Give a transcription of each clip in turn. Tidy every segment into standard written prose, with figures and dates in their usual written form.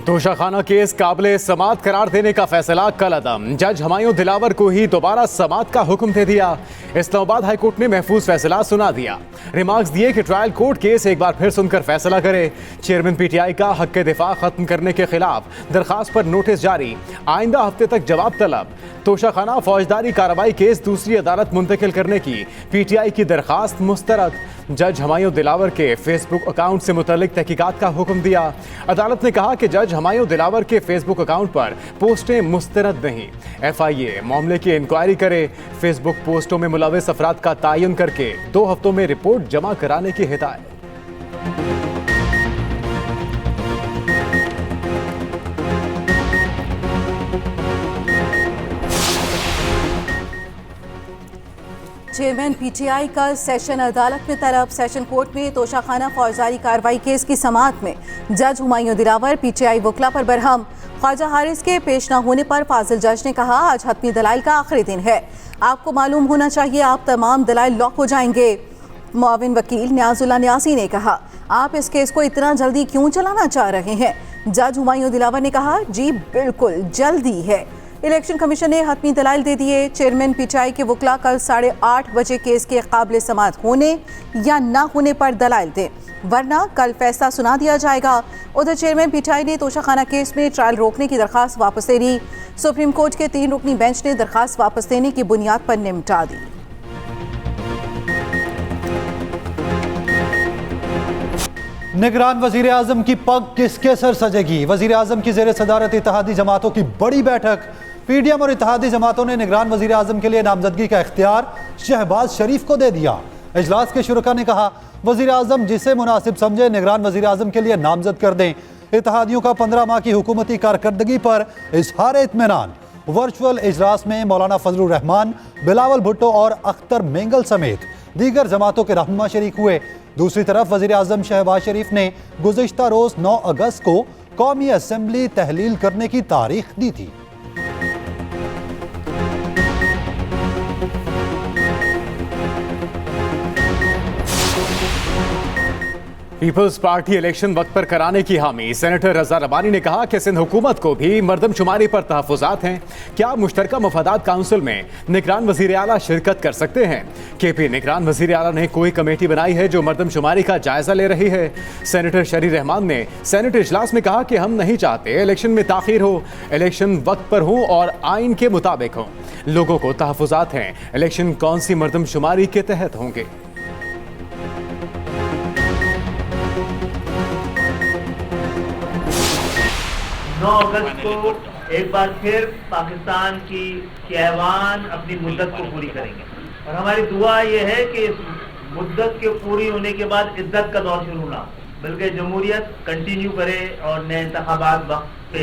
Toshakhana case काबिले समात करार देने का फैसला कल अदम। जज हुमायूं दिलावर को ही दोबारा समात का हुक्म दे दिया। इस्लामाबाद हाईकोर्ट ने महफूज फैसला सुना दिया। रिमार्क्स दिए कि ट्रायल कोर्ट केस एक बार फिर सुनकर फैसला करे। चेयरमैन पीटीआई का हक दिफा खत्म करने के खिलाफ दरखास्त पर नोटिस जारी। आइंदा हफ्ते तक जवाब तलब। तोशाखाना फौजदारी कार्रवाई केस दूसरी अदालत मुंतकिल करने की पीटीआई की दरखास्त मुस्तरद। जज हुमायूं दिलावर के फेसबुक अकाउंट से मुतल्लिक तहकीकात का हुक्म दिया। अदालत ने कहा कि जज हुमायूं दिलावर के फेसबुक अकाउंट पर पोस्टें मुस्तरद नहीं। FIA मामले की इंक्वायरी करे। फेसबुक पोस्टों में मुलविस अफराद का तयन करके 2 हफ्तों में रिपोर्ट जमा कराने की हिदायत। चेयरमैन पीटीआई कल सेशन अदालत में तलब। सेशन कोर्ट में तोशाखाना फौजदारी कार्रवाई केस की समाअत में जज हुमायूं दिलावर पीटीआई वकला पर बरहम। ख्वाजा हारिस के पेश न होने पर फाजिल जज ने कहा, आज हतमी दलाइल का आखिरी दिन है, आपको मालूम होना चाहिए आप तमाम दलाइल लॉक हो जाएंगे। मुआविन वकील न्याजुल्लाह न्यासी ने कहा, आप इस केस को इतना जल्दी क्यों चलाना चाह रहे हैं? जज हुमायूं दिलावर ने कहा, जी बिल्कुल जल्दी है। इलेक्शन कमीशन ने हतमी दलाइल दे दिए। चेयरमैन पीटीआई के वकला कल 8:30 बजे केस के काबिल समाअत होने या ना होने पर दलाइल दें, वरना कल फैसला सुना दिया जाएगा। उधर चेयरमैन पीटीआई ने तोशाखाना केस में ट्रायल रोकने की दरखास्त वापस ले ली। सुप्रीम कोर्ट के 3 रुकनी बेंच ने दरखास्त वापस लेने की बुनियाद पर निपटा दी। निगरान वजीर आजम की पग किसके सर सजेगी? वजीर आजम की जेर सदारत इत्तेहादी जमातों की बड़ी बैठक। PDM और इत्तेहादी जमातों ने निगरान वजीर आजम के लिए नामजदगी का इख्तियार शहबाज शरीफ को दे दिया। इजलास के शुरका ने कहा, वजीर आजम जिसे मुनासिब समझे निगरान वजीर आजम के लिए नामजद कर दें। इत्तेहादियों का 15 माह की हुकूमती कारकर्दगी पर इजहार इत्मीनान। वर्चुअल इजलास में मौलाना फजलुर रहमान, बिलावल भुट्टो और अख्तर मेंगल समेत दीगर जमातों के रहनुमा शरीक हुए। दूसरी तरफ वजीर आजम शहबाज शरीफ ने गुज़िश्ता रोज 9 अगस्त को कौमी असेंबली तहलील करने की तारीख दी थी। पीपल्स पार्टी इलेक्शन वक्त पर कराने की हामी। सेनेटर रजा रबानी ने कहा कि सिंध हुकूमत को भी मरदमशुमारी पर तहफ़्फ़ुज़ात हैं। क्या मुश्तरका मफादात काउंसिल में निगरान वज़ीर आला शिरकत कर सकते हैं? KP निगरान वज़ीर आला ने कोई कमेटी बनाई है जो मरदमशुमारी का जायजा ले रही है। सेनेटर शरी रहमान ने सेनेट इजलास में कहा कि हम नहीं चाहते इलेक्शन में ताख़ीर हो, इलेक्शन वक्त पर हो और आइन के मुताबिक हो। लोगों को तहफ़्फ़ुज़ात हैं, इलेक्शन कौन सी मरदमशुमारी के तहत होंगे? 9 अगस्त को एक बार फिर पाकिस्तान की ऐवान अपनी मुद्दत को पूरी करेंगे और हमारी दुआ ये है कि इस मुद्दत के पूरी होने के बाद इद्दत का दौर शुरू ना हो, बल्कि जमहूरियत कंटिन्यू करे और नए इंतखाबात वक्त पे।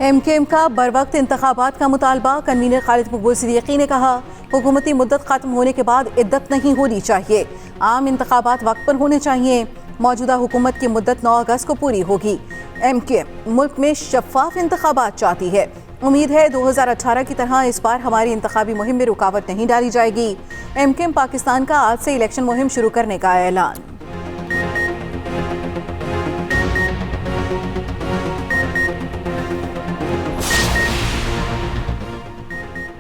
MKM का बर वक्त इंतखाबात का मुतालबा। कन्वीनर खालिद मकबूल सिद्दीकी ने कहा, हुकूमती मुद्दत खत्म होने के बाद इद्दत नहीं होनी चाहिए, आम इंतखाबात वक्त पर होने चाहिए। मौजूदा हुकूमत की मुद्दत 9 अगस्त को पूरी होगी। MKM मुल्क में शफाफ इंतखाबात चाहती है। उम्मीद है 2018 की तरह इस बार हमारी इंतखाबी मुहिम में रुकावट नहीं डाली जाएगी। MKM पाकिस्तान का आज से इलेक्शन मुहिम शुरू करने का ऐलान।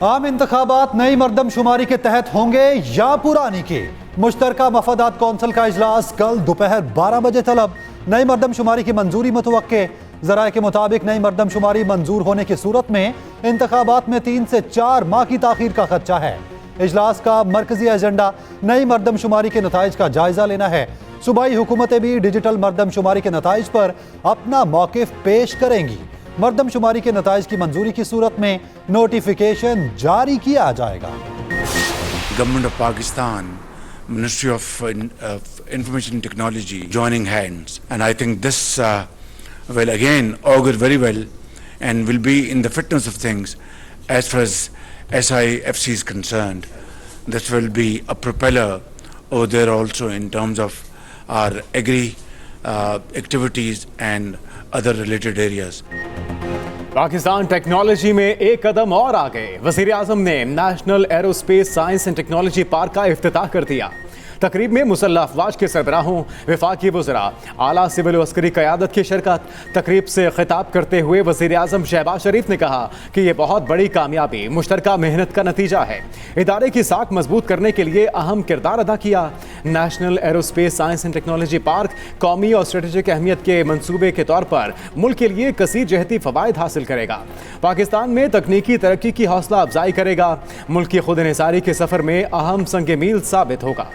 आम इंतखाबात नई मरदमशुमारी के तहत होंगे या पुरानी के? मुश्तरका मफादात कौंसिल का इजलास कल दोपहर 12 बजे तलब। नई मरदमशुमारी की मंजूरी मुतवक्के। ज़राए के मुताबिक नई मरदमशुमारी मंजूर होने की सूरत में इंतखाबात में 3 से 4 माह की ताख़ीर का खदशा है। इजलास का मरकजी एजेंडा नई मरदमशुमारी के नताइज का जायजा लेना है। सूबाई हुकूमतें भी डिजिटल मरदमशुमारी के नताइज पर अपना मौक़िफ़ पेश करेंगी। मरदमशुमारी के नताइज की मंजूरी की सूरत में नोटिफिकेशन जारी किया जाएगा। Government of Pakistan, Ministry of Information Technology joining hands, and I think this will again augur very well and will be in the fitness of things as far as SIFC is concerned. This will be a propeller over there also in terms of our agri activities and other related areas. Pakistan technology में एक कदम और आगे। वजीर आजम ने national aerospace science and technology park का इफ्तिताह कर दिया। तकरीब में मुसल्लह अफवाज के सरबराहों, वफाकी वज़रा, आला सिविल अस्करी क़यादत की शिरकत। तकरीब से खिताब करते हुए वज़ीर आज़म शहबाज शरीफ ने कहा कि ये बहुत बड़ी कामयाबी मुश्तरका मेहनत का नतीजा है। इदारे की साख मजबूत करने के लिए अहम किरदार अदा किया। National aerospace science and technology park कौमी और स्ट्रेटेजिक अहमियत के मनसूबे के तौर पर मुल्क के लिए कसीर जहती फ़वाइद हासिल करेगा। पाकिस्तान में तकनीकी तरक्की की हौसला अफजाई करेगा। मुल्क की खुद इन्हिसारी के सफ़र में अहम संग मील साबित होगा।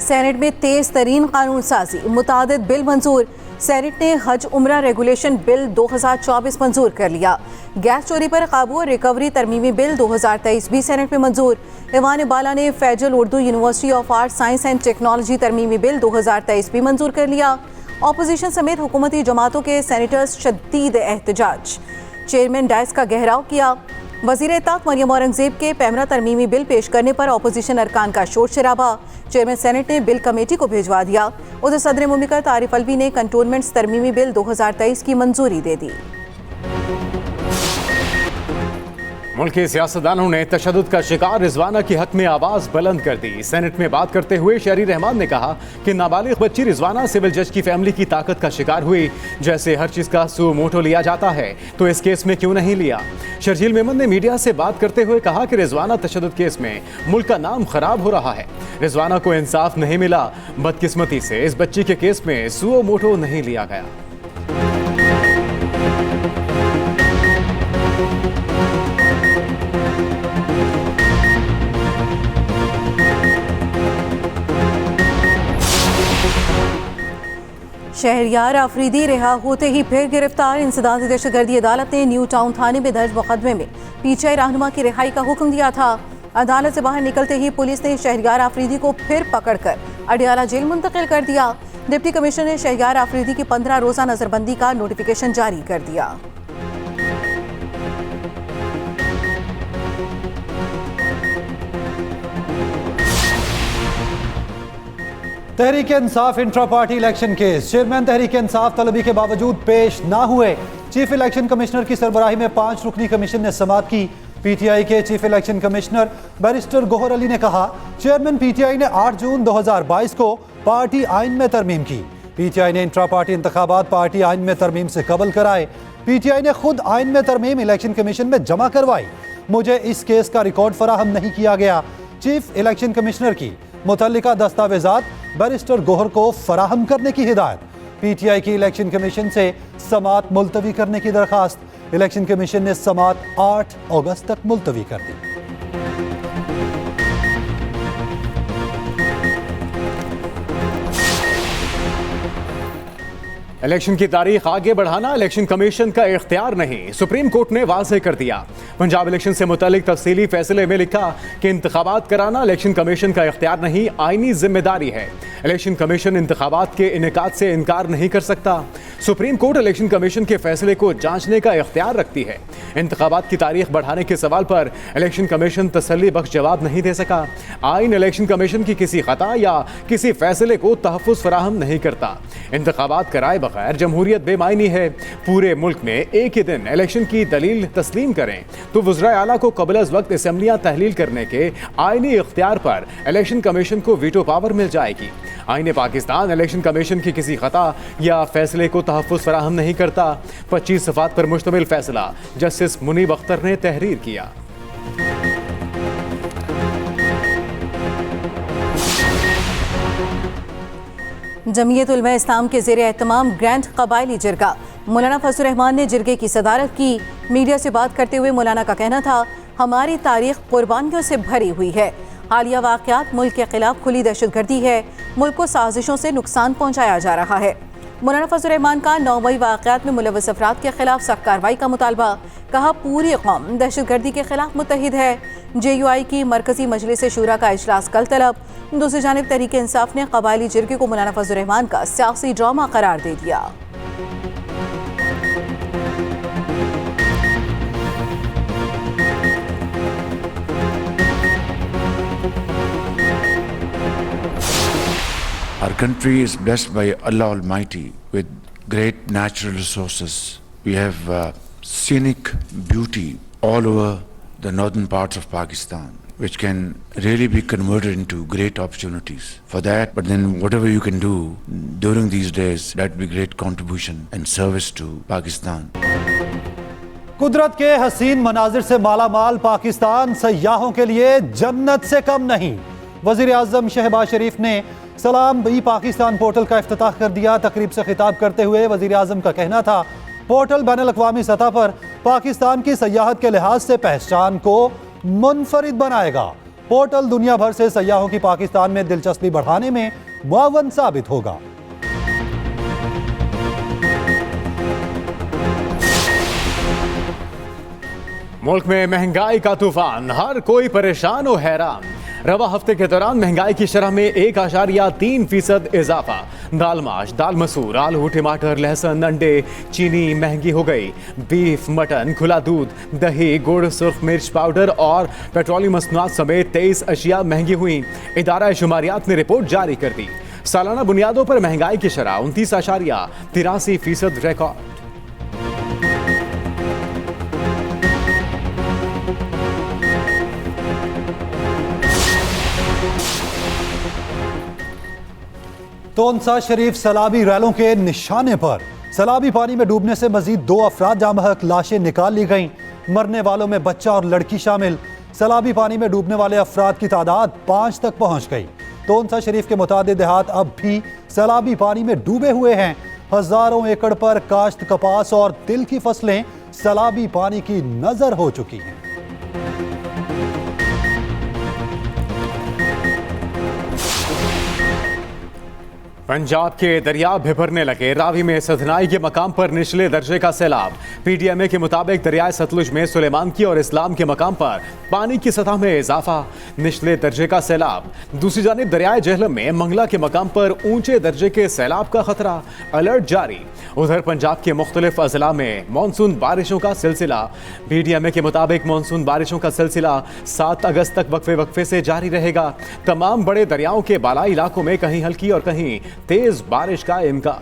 सेनेट में तेज तरीन कानून साजी, मुतादिद बिल मंजूर। सेनेट ने हज उम्रा रेगुलेशन बिल 2024 मंजूर कर लिया। गैस चोरी पर काबू और रिकवरी तरमीमी बिल 2023 भी सेनेट में मंजूर। ईवान बाला ने Faisal Urdu university of art science and technology तरमीमी बिल 2023 भी मंजूर कर लिया। अपोजिशन समेत हुकूमती जमातों के सेनेटर्स शदीद एहतजाज। चेयरमैन डाइस का घेराव किया। वज़ीर इत्ताक़ मरियम औरंगज़ेब के पैमरा तरमीमी बिल पेश करने पर अपोजिशन अरकान का शोर शराबा। चेयरमैन सेनेट ने बिल कमेटी को भिजवा दिया। उधर सदर मुमलिकत आरिफ अलवी ने कंटोनमेंट्स तरमीमी बिल 2023 की मंजूरी दे दी। मुल्क के सियासतदानों ने तशद्दुद का शिकार रिजवाना के हक में आवाज़ बुलंद कर दी। सेनेट में बात करते हुए शहरी रहमान ने कहा कि नाबालिग बच्ची रिजवाना सिविल जज की फैमिली की ताकत का शिकार हुई। जैसे हर चीज़ का सू मोटो लिया जाता है तो इस केस में क्यों नहीं लिया। शर्जील मेमन ने मीडिया से बात करते हुए कहा कि रिजवाना तशद्दुद केस में मुल्क का नाम खराब हो रहा है। रिजवाना को इंसाफ नहीं मिला। बदकिस्मती से इस बच्ची के केस में सू मोटो नहीं लिया गया। शहरयार आफरीदी रिहा होते ही फिर गिरफ्तार। इंसदादी दहशतगर्दी अदालत ने न्यू टाउन थाने में दर्ज मुकदमे में पीछे रहनुमा की रिहाई का हुक्म दिया था। अदालत से बाहर निकलते ही पुलिस ने शहरयार आफरीदी को फिर पकड़कर अडियाला जेल मुंतकिल कर दिया। डिप्टी कमिश्नर ने शहरयार आफरीदी की 15 रोजा नजरबंदी का नोटिफिकेशन जारी कर दिया। Tehreek Insaf intra party election case. Chairman Tehreek Insaf तलबी के बावजूद पेश ना हुए। चीफ इलेक्शन कमिश्नर की सरबराही में 5 रुकनी कमीशन ने समाअत की। पीटीआई के chief election commissioner barrister Gohar Ali ने कहा, चेयरमैन पीटीआई ने 8 जून 2022 को पार्टी आइन में तरमीम की। पीटीआई ने इंट्रा पार्टी इंतखाबात पार्टी आइन में तरमीम से कबल कराए। पीटीआई ने खुद आइन में तरमीम इलेक्शन कमीशन में जमा करवाई। मुझे इस केस का रिकॉर्ड फराहम नहीं किया गया। चीफ इलेक्शन कमिश्नर की मुतल्लिका दस्तावेजात बैरिस्टर गोहर को फराहम करने की हिदायत। पीटीआई की इलेक्शन कमीशन से समाअत मुलतवी करने की दरखास्त। इलेक्शन कमीशन ने समाअत 8 अगस्त तक मुलतवी कर दी। इलेक्शन की तारीख आगे बढ़ाना इलेक्शन कमीशन का इख्तियार नहीं, सुप्रीम कोर्ट ने वाज़ेह कर दिया। पंजाब इलेक्शन से मुतालिक तफसीली फैसले में लिखा कि इंतखाबात कराना इलेक्शन कमीशन का इख्तियार नहीं, आईनी जिम्मेदारी है। इलेक्शन कमीशन इंतखाबात के इनेकाद से इनकार नहीं कर सकता। सुप्रीम कोर्ट इलेक्शन कमीशन के फैसले को जांचने का इख्तियार रखती है। इंतखाबात की तारीख बढ़ाने के सवाल पर इलेक्शन कमीशन तसल्ली बख्श जवाब नहीं दे सका। आइन इलेक्शन कमीशन की किसी खता या किसी फैसले को तहफ़्फ़ुज़ फराहम नहीं करता। इंतखाबात कराए बगैर जमहूरियत बेमायनी है। पूरे मुल्क में एक ही दिन इलेक्शन की दलील तस्लीम करें तो वज़राए आला को क़ब्ल अज़ वक्त असम्बलियाँ तहलील करने के आइनी इख्तियार पर इलेक्शन कमीशन को वीटो पावर मिल जाएगी। आईने पाकिस्तान इलेक्शन कमीशन की किसी खता या फैसले को तहफ़्फ़ुज़ फराहम नहीं करता। 25 सफ़ात पर मुश्तमिल फैसला जस्टिस मुनीब अख्तर ने तहरीर किया। जमीयत उलमा इस्लाम के ज़ेर एहतमाम ग्रैंड कबायली जिरगा। मौलाना फजल रहमान ने जिरगे की सदारत की। मीडिया से बात करते हुए मौलाना का कहना था, हमारी तारीख कुर्बानियों से भरी हुई है। हालिया वाक़यात मुल्क के खिलाफ खुली दहशतगर्दी है। मुल्क को साजिशों से नुकसान पहुँचाया जा रहा है। मौलाना फजल रहमान का 9 मई वाक़यात में मुलव्वस अफराद के खिलाफ सख्त कार्रवाई का मुतालबा। कहा, पूरी कौम दहशतगर्दी के खिलाफ मुत्तहिद है। JUI की मरकजी मजलिस शूरा का इजलास कल तलब। दूसरी जानिब तहरीक इंसाफ ने कबायली जिरगे को मौलाना फजल रहमान का सियासी ड्रामा करार दे दिया। Our country is blessed by Allah Almighty with great natural resources. We have scenic beauty all over the northern parts of Pakistan, which can really be converted into great opportunities for that. But then whatever you can do during these days, that would be great contribution and service to Pakistan. कुदरत के हसीन मनाजिर से मालामाल पाकिस्तान सयाहों के लिए जन्नत से कम नहीं। वजीर आजम शहबाज शरीफ ने सलाम ई पाकिस्तान पोर्टल का इफ्तिताह कर दिया। तकरीब से खिताब करते हुए वजीर आजम का कहना था, पोर्टल बैनुल-अक़वामी सतह पर पाकिस्तान की सयाहत के लिहाज से पहचान को मुनफरिद बनाएगा। पोर्टल दुनिया भर से सयाहों की पाकिस्तान में दिलचस्पी बढ़ाने में मुआवन साबित होगा। मुल्क में महंगाई का तूफान, हर कोई परेशान और हैरान। रवा हफ्ते के दौरान महंगाई की शरह में 1.3% इजाफा। दाल माश, दाल मसूर, आलू, टमाटर, लहसुन, अंडे, चीनी महंगी हो गई। बीफ, मटन, खुला दूध, दही, गुड़, सुर्ख मिर्च पाउडर और पेट्रोलियम मसनूआत समेत 23 अशिया महंगी हुई। इदारा शुमारियात ने रिपोर्ट जारी कर दी। सालाना बुनियादों पर महंगाई की शरह 29.83% रिकॉर्ड। तोनसा शरीफ सैलाबी रैलों के निशाने पर सैलाबी पानी में डूबने से मजीद 2 अफराद जामहक लाशें निकाल ली गईं। मरने वालों में बच्चा और लड़की शामिल। सैलाबी पानी में डूबने वाले अफराद की तादाद 5 तक पहुंच गई। तोनसा शरीफ के मुतादिद देहात अब भी सैलाबी पानी में डूबे हुए हैं। हजारों एकड़ पर काश्त कपास और तिल की फसलें सैलाबी पानी की नजर हो चुकी हैं। पंजाब के दरिया भिभरने लगे। रावी में सधनाई के मकाम पर निचले दर्जे का सैलाब। पीडीएमए के मुताबिक दरियाए सतलुज में सुलेमान की और इस्लाम के मकाम पर पानी की सतह में इजाफा, निचले दर्जे का सैलाब। दूसरी जानिब दरियाए जेहलम में मंगला के मकाम पर ऊंचे दर्जे के सैलाब का खतरा, अलर्ट जारी। उधर पंजाब के मुख्तलिफ अजला में मानसून बारिशों का सिलसिला। पीडीएमए के मुताबिक मानसून बारिशों का सिलसिला 7 अगस्त तक वक्फे वक्फे से जारी रहेगा। तमाम बड़े दरियाओं के बालाई इलाकों में कहीं हल्की और कहीं तेज बारिश का इम्कान।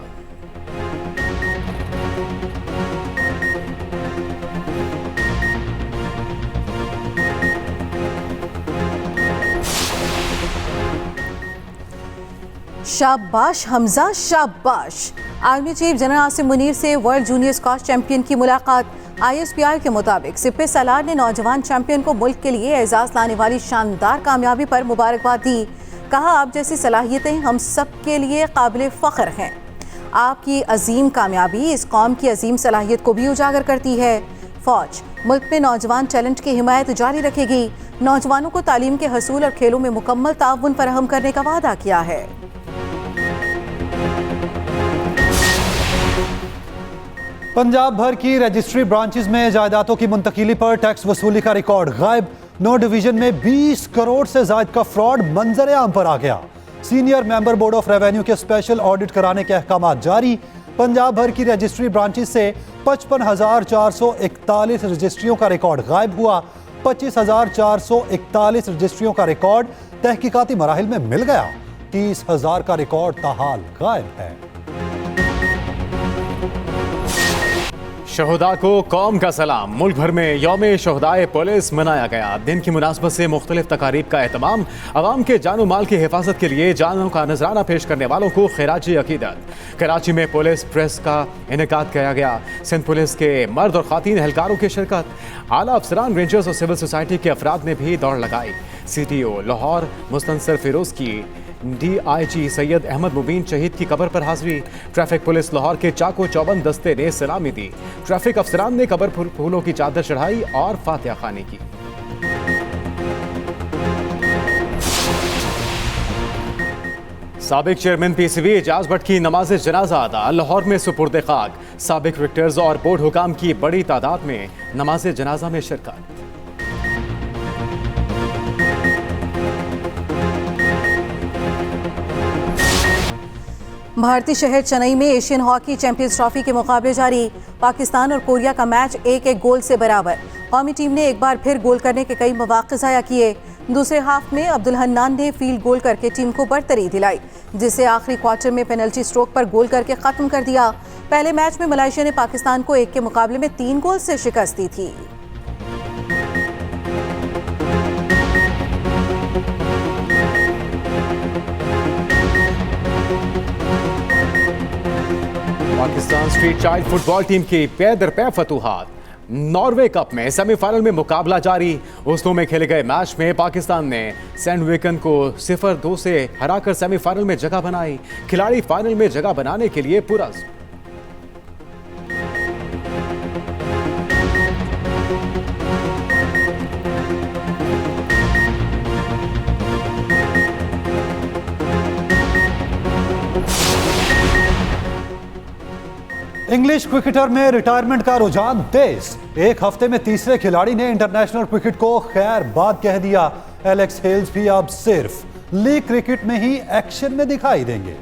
शाबाश हमजा, शाबाश। Army chief general Asim Munir से वर्ल्ड जूनियर स्क्वॉश चैंपियन की मुलाकात। ISPR के मुताबिक सिपे सलार ने नौजवान चैंपियन को मुल्क के लिए एजाज लाने वाली शानदार कामयाबी पर मुबारकबाद दी। कहा, आप जैसी सलाहियतें हम सब के लिए काबिल फ़ख्र हैं। आपकी अजीम कामयाबी इस कौम की अजीम सलाहियत को भी उजागर करती है। फौज मुल्क में नौजवान टैलेंट की हिमायत जारी रखेगी। नौजवानों को तालीम के हसूल और खेलों में मुकम्मल ताउन फराहम करने का वादा किया है। पंजाब भर की रजिस्ट्री ब्रांचेस में जायदादों की मुंतकिली पर टैक्स वसूली का रिकॉर्ड गायब। 9 डिवीजन में 20 करोड़ से ज्यादा का फ्रॉड मंजर आम पर आ गया। Senior member board of revenue के स्पेशल ऑडिट कराने के अहकाम जारी। पंजाब भर की रजिस्ट्री ब्रांचेस से 55,441 रजिस्ट्रियों का रिकॉर्ड गायब हुआ। 25,441 रजिस्ट्रियों का रिकॉर्ड तहकीकाती मराहिल में मिल गया। 30,000 का रिकॉर्ड ताहाल गायब है। शहुदा को कौम का सलाम। मुल्क भर में यौम शहुदाए पुलिस मनाया गया। दिन की मुनासबत से मुख्तलिफ तकारीब का एहतमाम। अवाम के जानो माल की हिफाजत के लिए जानों का नजराना पेश करने वालों को खिराजी अकीदत। कराची में पुलिस प्रेस का इनेकाद किया गया। सिंध पुलिस के मर्द और खातीन एहलकारों की शिरकत। आला अफसरान, रेंजर्स और सिविल सोसाइटी के अफराद ने भी दौड़ लगाई। CTO लाहौर मुस्तनसर फिरोज की DIG सैयद अहमद मुबीन शहीद की कब्र पर हाजिरी। ट्रैफिक पुलिस लाहौर के चाको चौबंद दस्ते ने सलामी दी। ट्रैफिक अफसरान ने कब्र पर फूलों की चादर चढ़ाई और फातिहा खानी की। साबिक चेयरमैन PCB एजाज भट्ट की नमाज जनाजा अदा। लाहौर में सुपुर्द खाक। साबिक विक्टर्स और बोर्ड हुकाम की बड़ी तादाद में नमाज जनाजा में शिरकत। भारतीय शहर चेन्नई में एशियन हॉकी चैंपियंस ट्रॉफी के मुकाबले जारी। पाकिस्तान और कोरिया का मैच 1-1 गोल से बराबर। कौमी टीम ने एक बार फिर गोल करने के कई मौके ज़ाया किए। दूसरे हाफ में अब्दुल हन्नान ने फील्ड गोल करके टीम को बढ़तरी दिलाई, जिसे आखिरी क्वार्टर में पेनल्टी स्ट्रोक पर गोल करके खत्म कर दिया। पहले मैच में मलेशिया ने पाकिस्तान को 1 के मुकाबले में 3 गोल से शिकस्त दी थी। Pakistan street child football team की पै दर पै फतूहात। नॉर्वे कप में सेमीफाइनल में मुकाबला जारी। ओस्लो में खेले गए मैच में पाकिस्तान ने सैंडविकन को 0-2 से हराकर सेमीफाइनल में जगह बनाई। खिलाड़ी फाइनल में जगह बनाने के लिए पुरस्कार। इंग्लिश क्रिकेटर में रिटायरमेंट का रुझान तेज। एक हफ्ते में तीसरे खिलाड़ी ने इंटरनेशनल क्रिकेट को खैर बाद कह दिया। एलेक्स हेल्स भी अब सिर्फ लीग क्रिकेट में ही एक्शन में दिखाई देंगे।